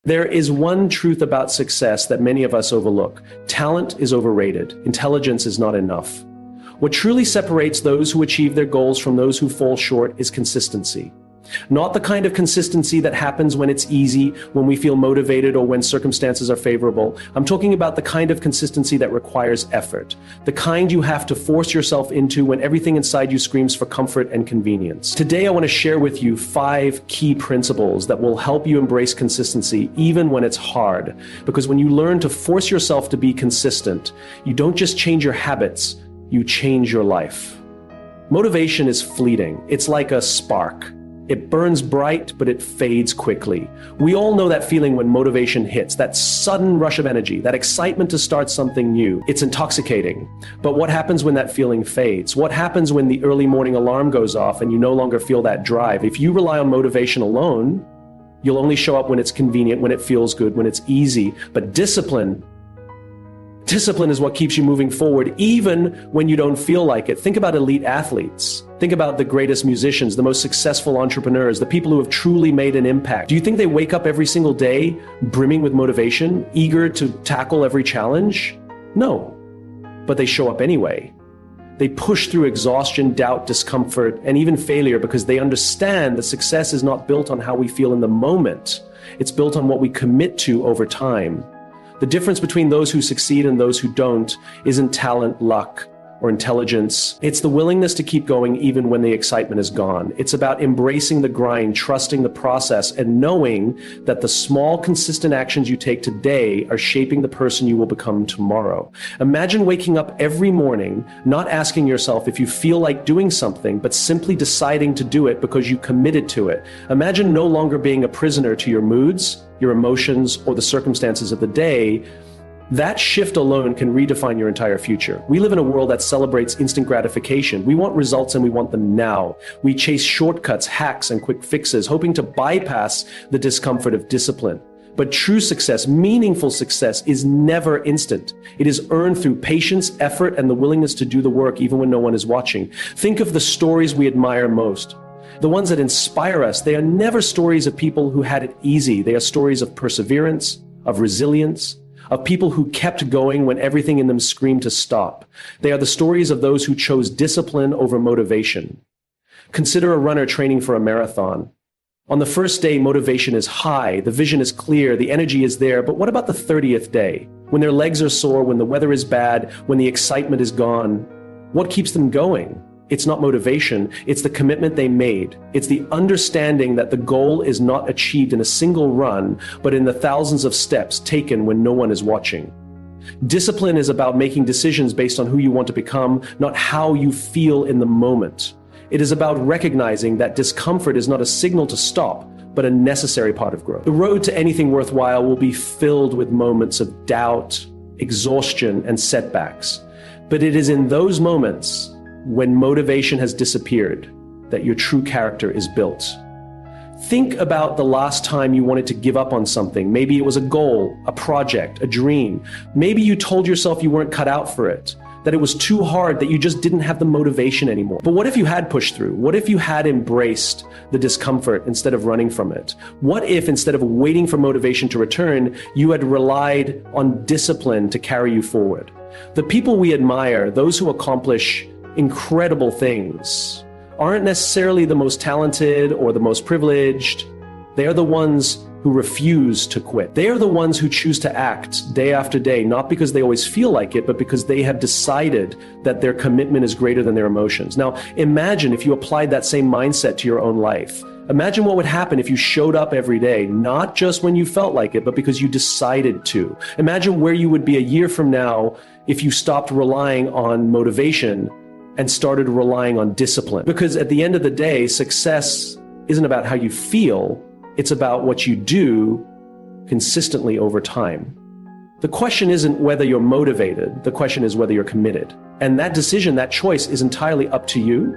There is one truth about success that many of us overlook. Talent is overrated. Intelligence is not enough. What truly separates those who achieve their goals from those who fall short is consistency. Not the kind of consistency that happens when it's easy, when we feel motivated, or when circumstances are favorable. I'm talking about the kind of consistency that requires effort. The kind you have to force yourself into when everything inside you screams for comfort and convenience. Today, I want to share with you 5 key principles that will help you embrace consistency even when it's hard. Because when you learn to force yourself to be consistent, you don't just change your habits, you change your life. Motivation is fleeting. It's like a spark. It burns bright, but it fades quickly. We all know that feeling when motivation hits, that sudden rush of energy, that excitement to start something new. It's intoxicating. But what happens when that feeling fades? What happens when the early morning alarm goes off and you no longer feel that drive? If you rely on motivation alone, you'll only show up when it's convenient, when it feels good, when it's easy. But discipline is what keeps you moving forward, even when you don't feel like it. Think about elite athletes. Think about the greatest musicians, the most successful entrepreneurs, the people who have truly made an impact. Do you think they wake up every single day brimming with motivation, eager to tackle every challenge? No, but they show up anyway. They push through exhaustion, doubt, discomfort, and even failure because they understand that success is not built on how we feel in the moment. It's built on what we commit to over time. The difference between those who succeed and those who don't isn't talent, luck, or intelligence. It's the willingness to keep going even when the excitement is gone. It's about embracing the grind, trusting the process, and knowing that the small, consistent actions you take today are shaping the person you will become tomorrow. Imagine waking up every morning, not asking yourself if you feel like doing something, but simply deciding to do it because you committed to it. Imagine no longer being a prisoner to your moods, your emotions, or the circumstances of the day. That shift alone can redefine your entire future. We live in a world that celebrates instant gratification. We want results and we want them now. We chase shortcuts, hacks, and quick fixes, hoping to bypass the discomfort of discipline. But true success, meaningful success, is never instant. It is earned through patience, effort, and the willingness to do the work even when no one is watching. Think of the stories we admire most. The ones that inspire us, they are never stories of people who had it easy. They are stories of perseverance, of resilience, of people who kept going when everything in them screamed to stop. They are the stories of those who chose discipline over motivation. Consider a runner training for a marathon. On the first day, motivation is high, the vision is clear, the energy is there, but what about the 30th day? When their legs are sore, when the weather is bad, when the excitement is gone, what keeps them going? It's not motivation, it's the commitment they made. It's the understanding that the goal is not achieved in a single run, but in the thousands of steps taken when no one is watching. Discipline is about making decisions based on who you want to become, not how you feel in the moment. It is about recognizing that discomfort is not a signal to stop, but a necessary part of growth. The road to anything worthwhile will be filled with moments of doubt, exhaustion, and setbacks. But it is in those moments when motivation has disappeared that your true character is built. Think about the last time you wanted to give up on something. Maybe it was a goal, a project, a dream. Maybe you told yourself you weren't cut out for it, that it was too hard, that you just didn't have the motivation anymore. But what if you had pushed through? What if you had embraced the discomfort instead of running from it? What if instead of waiting for motivation to return, you had relied on discipline to carry you forward? The people we admire, those who accomplish incredible things, aren't necessarily the most talented or the most privileged. They are the ones who refuse to quit. They are the ones who choose to act day after day, not because they always feel like it, but because they have decided that their commitment is greater than their emotions. Now, imagine if you applied that same mindset to your own life. Imagine what would happen if you showed up every day, not just when you felt like it, but because you decided to. Imagine where you would be a year from now if you stopped relying on motivation and started relying on discipline. Because at the end of the day, success isn't about how you feel, it's about what you do consistently over time. The question isn't whether you're motivated, the question is whether you're committed. And that decision, that choice is entirely up to you.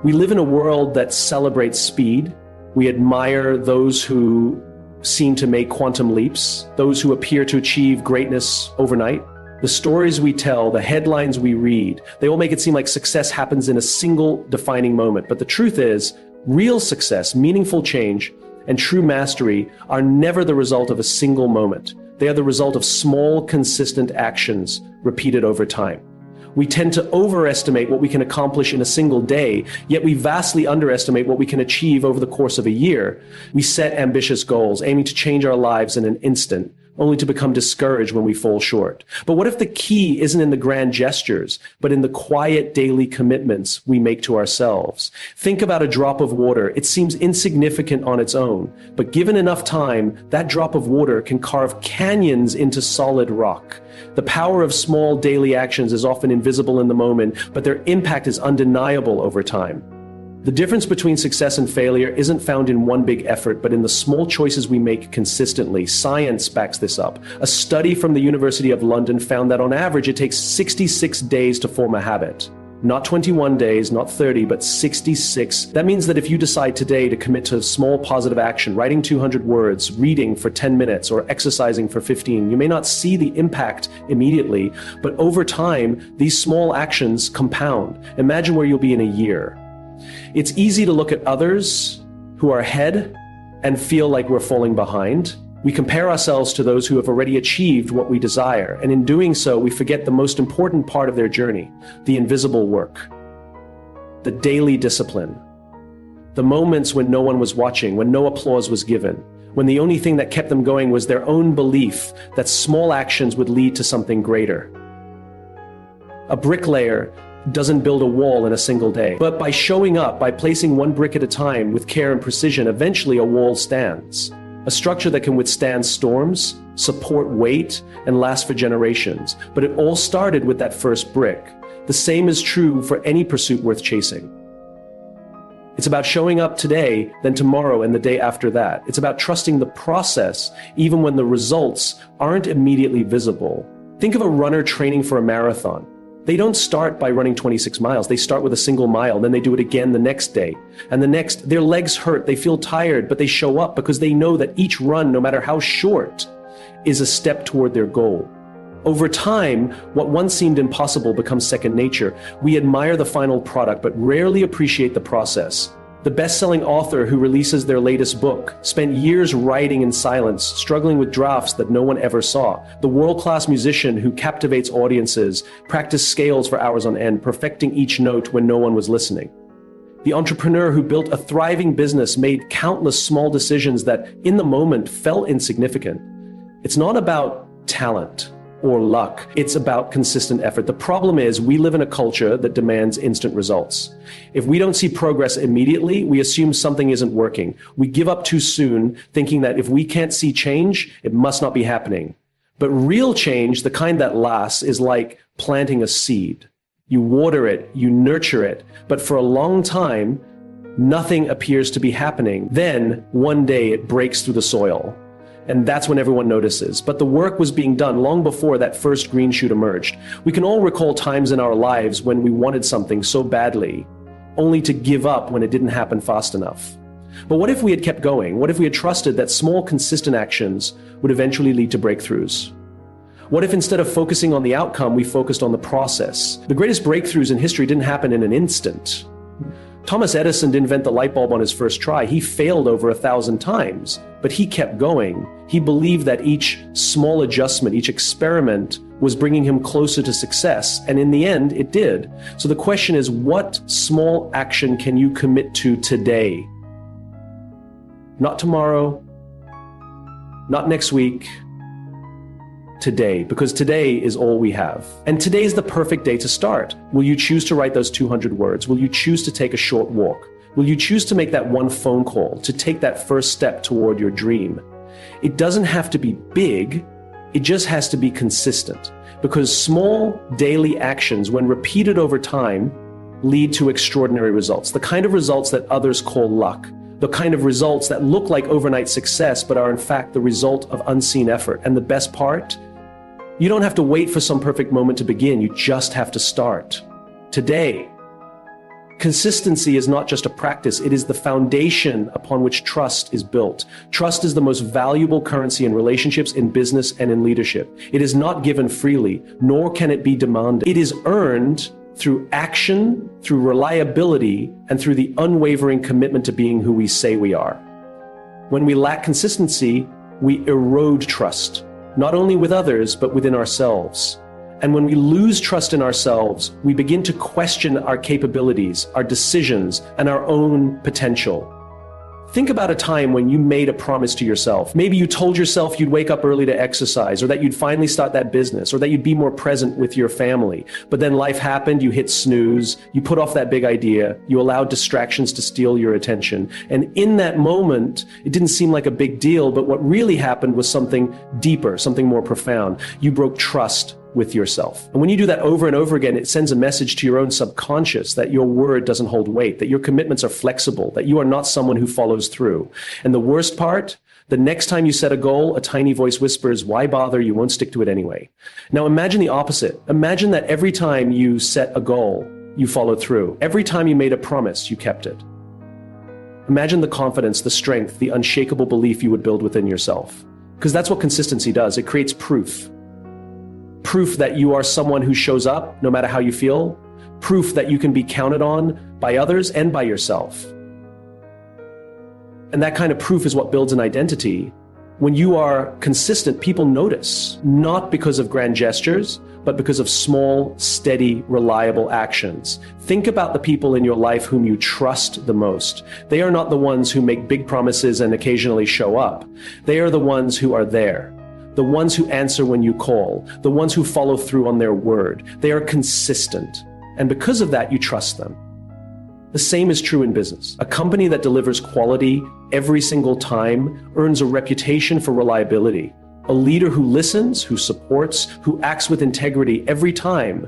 We live in a world that celebrates speed. We admire those who seem to make quantum leaps, those who appear to achieve greatness overnight. The stories we tell, the headlines we read, they all make it seem like success happens in a single defining moment. But the truth is, real success, meaningful change, and true mastery are never the result of a single moment. They are the result of small, consistent actions repeated over time. We tend to overestimate what we can accomplish in a single day, yet we vastly underestimate what we can achieve over the course of a year. We set ambitious goals, aiming to change our lives in an instant, only to become discouraged when we fall short. But what if the key isn't in the grand gestures, but in the quiet daily commitments we make to ourselves? Think about a drop of water. It seems insignificant on its own, but given enough time, that drop of water can carve canyons into solid rock. The power of small daily actions is often invisible in the moment, but their impact is undeniable over time. The difference between success and failure isn't found in one big effort, but in the small choices we make consistently. Science backs this up. A study from the University of London found that on average it takes 66 days to form a habit. Not 21 days, not 30, but 66. That means that if you decide today to commit to small positive action, writing 200 words, reading for 10 minutes, or exercising for 15, you may not see the impact immediately, but over time, these small actions compound. Imagine where you'll be in a year. It's easy to look at others who are ahead and feel like we're falling behind. We compare ourselves to those who have already achieved what we desire, and in doing so, we forget the most important part of their journey, the invisible work, the daily discipline, the moments when no one was watching, when no applause was given, when the only thing that kept them going was their own belief that small actions would lead to something greater. A bricklayer doesn't build a wall in a single day, but by showing up, by placing one brick at a time with care and precision, eventually a wall stands. A structure that can withstand storms, support weight, and last for generations. But it all started with that first brick. The same is true for any pursuit worth chasing. It's about showing up today, then tomorrow, and the day after that. It's about trusting the process, even when the results aren't immediately visible. Think of a runner training for a marathon. They don't start by running 26 miles. They start with a single mile, then they do it again the next day. And the next, their legs hurt, they feel tired, but they show up because they know that each run, no matter how short, is a step toward their goal. Over time, what once seemed impossible becomes second nature. We admire the final product, but rarely appreciate the process. The best-selling author who releases their latest book spent years writing in silence, struggling with drafts that no one ever saw. The world-class musician who captivates audiences practiced scales for hours on end, perfecting each note when no one was listening. The entrepreneur who built a thriving business made countless small decisions that, in the moment, felt insignificant. It's not about talent or luck. It's about consistent effort. The problem is we live in a culture that demands instant results. If we don't see progress immediately, we assume something isn't working. We give up too soon, thinking that if we can't see change, it must not be happening. But real change, the kind that lasts, is like planting a seed. You water it, you nurture it, but for a long time, nothing appears to be happening. Then, one day, it breaks through the soil. And that's when everyone notices. But the work was being done long before that first green shoot emerged. We can all recall times in our lives when we wanted something so badly, only to give up when it didn't happen fast enough. But what if we had kept going? What if we had trusted that small, consistent actions would eventually lead to breakthroughs? What if instead of focusing on the outcome, we focused on the process? The greatest breakthroughs in history didn't happen in an instant. Thomas Edison didn't invent the light bulb on his first try. He failed over 1,000 times, but he kept going. He believed that each small adjustment, each experiment was bringing him closer to success. And in the end, it did. So the question is, what small action can you commit to today? Not tomorrow, not next week, today, because today is all we have. And today is the perfect day to start. Will you choose to write those 200 words? Will you choose to take a short walk? Will you choose to make that one phone call, to take that first step toward your dream? It doesn't have to be big, it just has to be consistent. Because small daily actions, when repeated over time, lead to extraordinary results. The kind of results that others call luck. The kind of results that look like overnight success, but are in fact the result of unseen effort. And the best part? You don't have to wait for some perfect moment to begin. You just have to start today. Consistency is not just a practice. It is the foundation upon which trust is built. Trust is the most valuable currency in relationships, in business, and in leadership. It is not given freely, nor can it be demanded. It is earned through action, through reliability, and through the unwavering commitment to being who we say we are. When we lack consistency, we erode trust, not only with others, but within ourselves. And when we lose trust in ourselves, we begin to question our capabilities, our decisions, and our own potential. Think about a time when you made a promise to yourself. Maybe you told yourself you'd wake up early to exercise, or that you'd finally start that business, or that you'd be more present with your family. But then life happened, you hit snooze, you put off that big idea, you allowed distractions to steal your attention. And in that moment, it didn't seem like a big deal, but what really happened was something deeper, something more profound. You broke trust with yourself. And when you do that over and over again, it sends a message to your own subconscious that your word doesn't hold weight, that your commitments are flexible, that you are not someone who follows through. And the worst part, the next time you set a goal, a tiny voice whispers, why bother? You won't stick to it anyway. Now imagine the opposite. Imagine that every time you set a goal, you followed through. Every time you made a promise, you kept it. Imagine the confidence, the strength, the unshakable belief you would build within yourself. Because that's what consistency does. It creates proof. Proof that you are someone who shows up no matter how you feel. Proof that you can be counted on by others and by yourself. And that kind of proof is what builds an identity. When you are consistent, people notice, not because of grand gestures, but because of small, steady, reliable actions. Think about the people in your life whom you trust the most. They are not the ones who make big promises and occasionally show up. They are the ones who are there. The ones who answer when you call, the ones who follow through on their word. They are consistent. And because of that, you trust them. The same is true in business. A company that delivers quality every single time earns a reputation for reliability. A leader who listens, who supports, who acts with integrity every time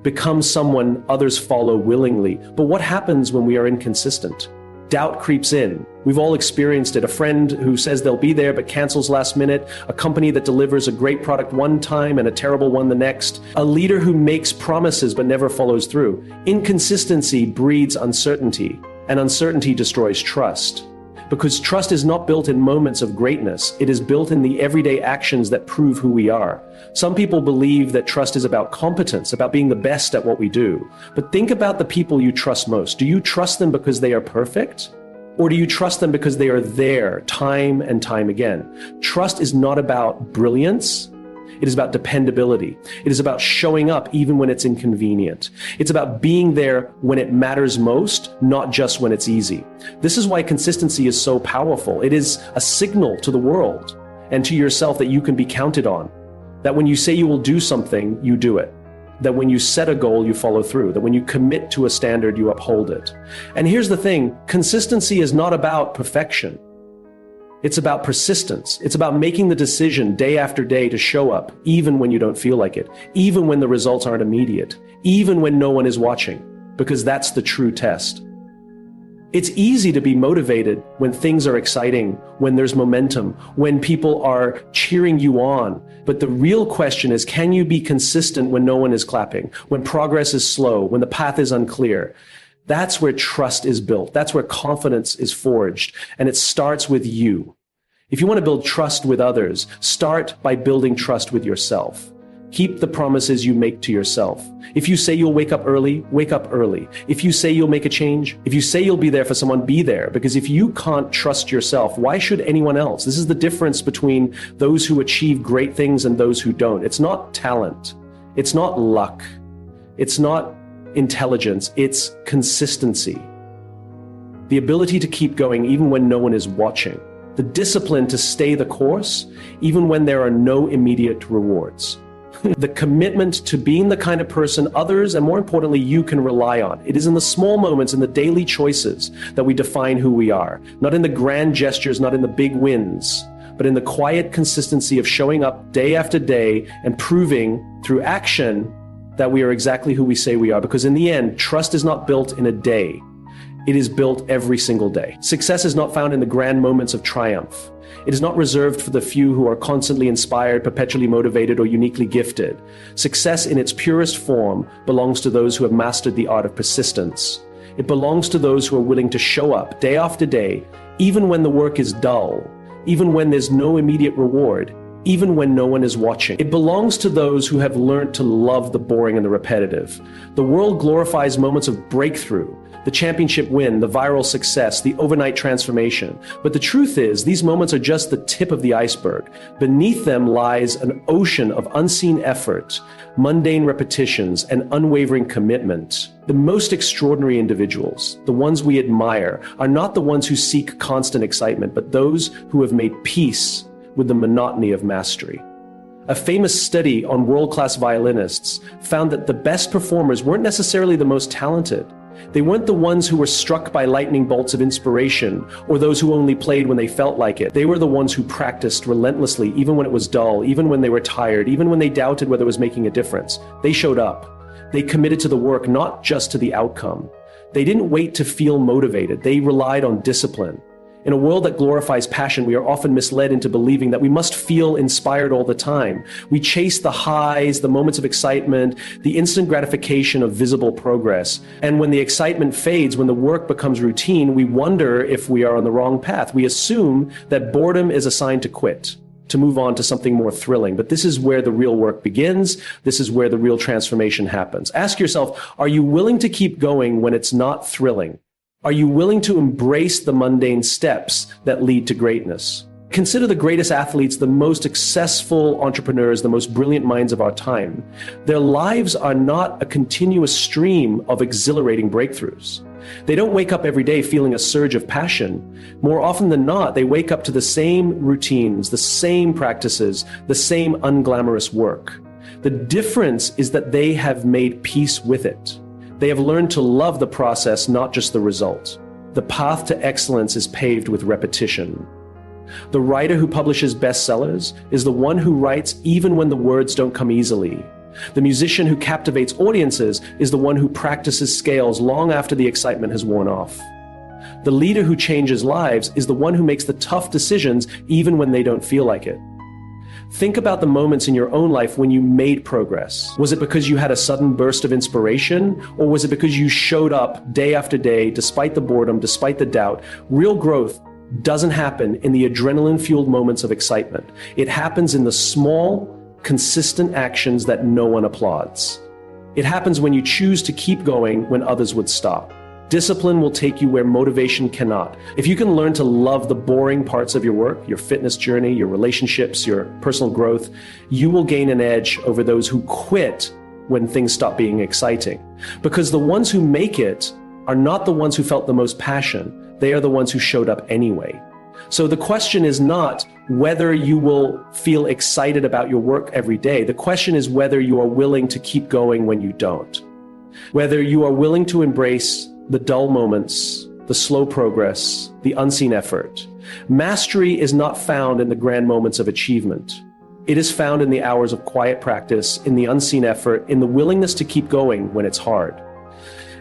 becomes someone others follow willingly. But what happens when we are inconsistent? Doubt creeps in. We've all experienced it. A friend who says they'll be there but cancels last minute. A company that delivers a great product one time and a terrible one the next. A leader who makes promises but never follows through. Inconsistency breeds uncertainty, and uncertainty destroys trust. Because trust is not built in moments of greatness. It is built in the everyday actions that prove who we are. Some people believe that trust is about competence, about being the best at what we do. But think about the people you trust most. Do you trust them because they are perfect? Or do you trust them because they are there time and time again? Trust is not about brilliance. It is about dependability. It is about showing up even when it's inconvenient. It's about being there when it matters most, not just when it's easy. This is why consistency is so powerful. It is a signal to the world and to yourself that you can be counted on. That when you say you will do something, you do it. That when you set a goal, you follow through. That when you commit to a standard, you uphold it. And here's the thing, consistency is not about perfection. It's about persistence. It's about making the decision day after day to show up, even when you don't feel like it, even when the results aren't immediate, even when no one is watching, because that's the true test. It's easy to be motivated when things are exciting, when there's momentum, when people are cheering you on. But the real question is, can you be consistent when no one is clapping, when progress is slow, when the path is unclear? That's where trust is built. That's where confidence is forged. And it starts with you. If you want to build trust with others, start by building trust with yourself. Keep the promises you make to yourself. If you say you'll wake up early, wake up early. If you say you'll make a change, if you say you'll be there for someone, be there. Because if you can't trust yourself, why should anyone else? This is the difference between those who achieve great things and those who don't. It's not talent. It's not luck. It's not intelligence, it's consistency. The ability to keep going even when no one is watching. The discipline to stay the course even when there are no immediate rewards. The commitment to being the kind of person others, and more importantly, you can rely on. It is in the small moments, in the daily choices that we define who we are. Not in the grand gestures, not in the big wins, but in the quiet consistency of showing up day after day and proving through action that we are exactly who we say we are. Because in the end, trust is not built in a day. It is built every single day. Success is not found in the grand moments of triumph. It is not reserved for the few who are constantly inspired, perpetually motivated, or uniquely gifted. Success in its purest form belongs to those who have mastered the art of persistence. It belongs to those who are willing to show up day after day, even when the work is dull, even when there's no immediate reward, even when no one is watching. It belongs to those who have learned to love the boring and the repetitive. The world glorifies moments of breakthrough, the championship win, the viral success, the overnight transformation. But the truth is, these moments are just the tip of the iceberg. Beneath them lies an ocean of unseen effort, mundane repetitions, and unwavering commitment. The most extraordinary individuals, the ones we admire, are not the ones who seek constant excitement, but those who have made peace with the monotony of mastery. A famous study on world-class violinists found that the best performers weren't necessarily the most talented. They weren't the ones who were struck by lightning bolts of inspiration or those who only played when they felt like it. They were the ones who practiced relentlessly, even when it was dull, even when they were tired, even when they doubted whether it was making a difference. They showed up. They committed to the work, not just to the outcome. They didn't wait to feel motivated. They relied on discipline. In a world that glorifies passion, we are often misled into believing that we must feel inspired all the time. We chase the highs, the moments of excitement, the instant gratification of visible progress. And when the excitement fades, when the work becomes routine, we wonder if we are on the wrong path. We assume that boredom is a sign to quit, to move on to something more thrilling. But this is where the real work begins. This is where the real transformation happens. Ask yourself, are you willing to keep going when it's not thrilling? Are you willing to embrace the mundane steps that lead to greatness? Consider the greatest athletes, the most successful entrepreneurs, the most brilliant minds of our time. Their lives are not a continuous stream of exhilarating breakthroughs. They don't wake up every day feeling a surge of passion. More often than not, they wake up to the same routines, the same practices, the same unglamorous work. The difference is that they have made peace with it. They have learned to love the process, not just the result. The path to excellence is paved with repetition. The writer who publishes bestsellers is the one who writes even when the words don't come easily. The musician who captivates audiences is the one who practices scales long after the excitement has worn off. The leader who changes lives is the one who makes the tough decisions even when they don't feel like it. Think about the moments in your own life when you made progress. Was it because you had a sudden burst of inspiration, or was it because you showed up day after day, despite the boredom, despite the doubt? Real growth doesn't happen in the adrenaline-fueled moments of excitement. It happens in the small, consistent actions that no one applauds. It happens when you choose to keep going when others would stop. Discipline will take you where motivation cannot. If you can learn to love the boring parts of your work, your fitness journey, your relationships, your personal growth, you will gain an edge over those who quit when things stop being exciting. Because the ones who make it are not the ones who felt the most passion. They are the ones who showed up anyway. So the question is not whether you will feel excited about your work every day. The question is whether you are willing to keep going when you don't. Whether you are willing to embrace the dull moments, the slow progress, the unseen effort. Mastery is not found in the grand moments of achievement. It is found in the hours of quiet practice, in the unseen effort, in the willingness to keep going when it's hard.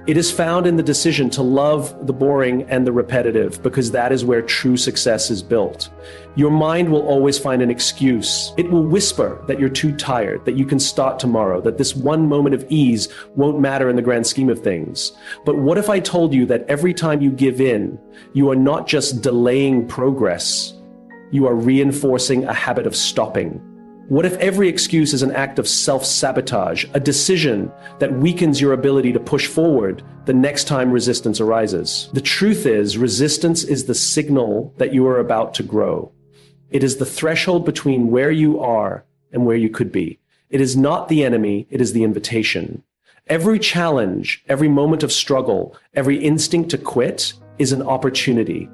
It is found in the decision to love the boring and the repetitive, because that is where true success is built. Your mind will always find an excuse. It will whisper that you're too tired, that you can start tomorrow, that this one moment of ease won't matter in the grand scheme of things. But what if I told you that every time you give in, you are not just delaying progress, you are reinforcing a habit of stopping? What if every excuse is an act of self-sabotage, a decision that weakens your ability to push forward the next time resistance arises? The truth is, resistance is the signal that you are about to grow. It is the threshold between where you are and where you could be. It is not the enemy, it is the invitation. Every challenge, every moment of struggle, every instinct to quit is an opportunity.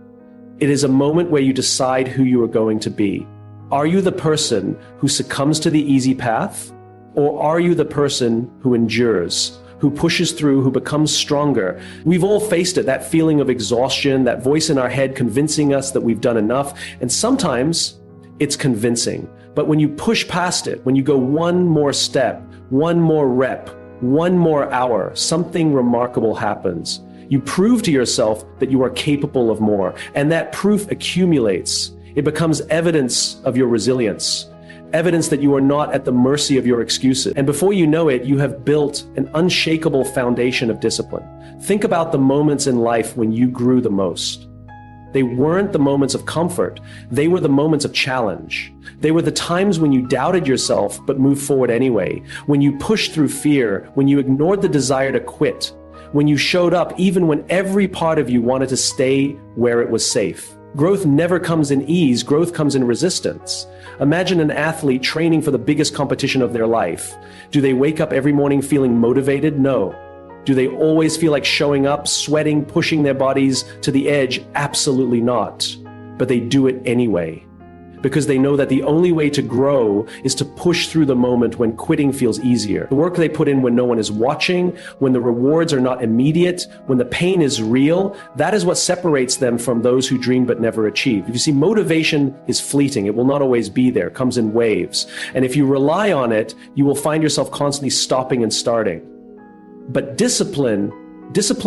It is a moment where you decide who you are going to be. Are you the person who succumbs to the easy path? Or are you the person who endures, who pushes through, who becomes stronger? We've all faced it, that feeling of exhaustion, that voice in our head convincing us that we've done enough. And sometimes it's convincing. But when you push past it, when you go one more step, one more rep, one more hour, something remarkable happens. You prove to yourself that you are capable of more. And that proof accumulates. It becomes evidence of your resilience, evidence that you are not at the mercy of your excuses. And before you know it, you have built an unshakable foundation of discipline. Think about the moments in life when you grew the most. They weren't the moments of comfort. They were the moments of challenge. They were the times when you doubted yourself but moved forward anyway, when you pushed through fear, when you ignored the desire to quit, when you showed up even when every part of you wanted to stay where it was safe. Growth never comes in ease, growth comes in resistance. Imagine an athlete training for the biggest competition of their life. Do they wake up every morning feeling motivated? No. Do they always feel like showing up, sweating, pushing their bodies to the edge? Absolutely not. But they do it anyway, because they know that the only way to grow is to push through the moment when quitting feels easier. The work they put in when no one is watching, when the rewards are not immediate, when the pain is real, that is what separates them from those who dream but never achieve. You see, motivation is fleeting. It will not always be there. It comes in waves. And if you rely on it, you will find yourself constantly stopping and starting. But discipline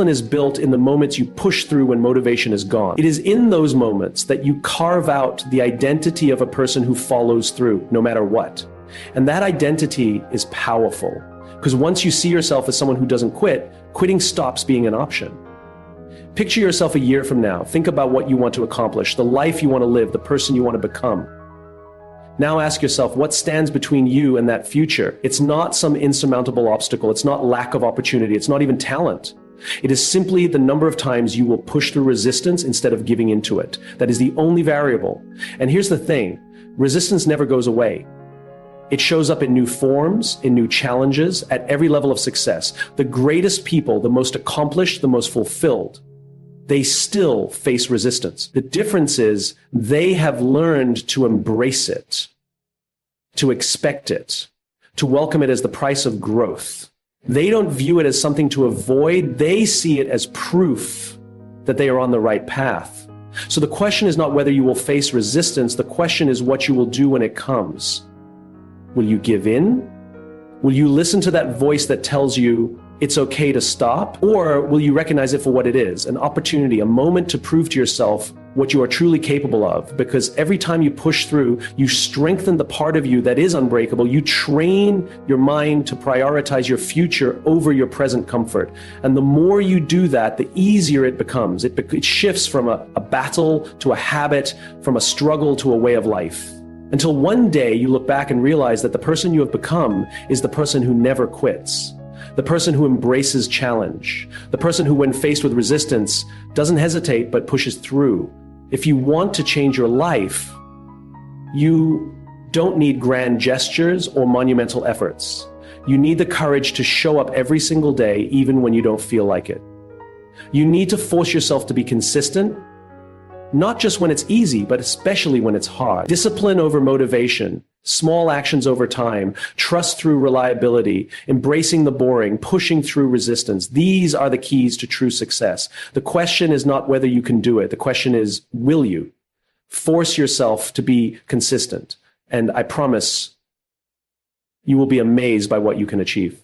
is built in the moments you push through when motivation is gone. It is in those moments that you carve out the identity of a person who follows through, no matter what. And that identity is powerful, because once you see yourself as someone who doesn't quit, quitting stops being an option. Picture yourself a year from now. Think about what you want to accomplish, the life you want to live, the person you want to become. Now ask yourself, what stands between you and that future? It's not some insurmountable obstacle. It's not lack of opportunity. It's not even talent. It is simply the number of times you will push through resistance instead of giving into it. That is the only variable. And here's the thing, resistance never goes away. It shows up in new forms, in new challenges, at every level of success. The greatest people, the most accomplished, the most fulfilled, they still face resistance. The difference is they have learned to embrace it, to expect it, to welcome it as the price of growth. They don't view it as something to avoid. They see it as proof that they are on the right path. So the question is not whether you will face resistance. The question is what you will do when it comes. Will you give in? Will you listen to that voice that tells you it's okay to stop? Or will you recognize it for what it is, an opportunity, a moment to prove to yourself what you are truly capable of? Because every time you push through, you strengthen the part of you that is unbreakable. You train your mind to prioritize your future over your present comfort. And the more you do that, the easier it becomes. It shifts from a battle to a habit, from a struggle to a way of life. Until one day you look back and realize that the person you have become is the person who never quits. The person who embraces challenge, the person who, when faced with resistance, doesn't hesitate but pushes through. If you want to change your life, you don't need grand gestures or monumental efforts. You need the courage to show up every single day, even when you don't feel like it. You need to force yourself to be consistent, not just when it's easy, but especially when it's hard. Discipline over motivation. Small actions over time, trust through reliability, embracing the boring, pushing through resistance. These are the keys to true success. The question is not whether you can do it. The question is, will you? Force yourself to be consistent. And I promise you will be amazed by what you can achieve.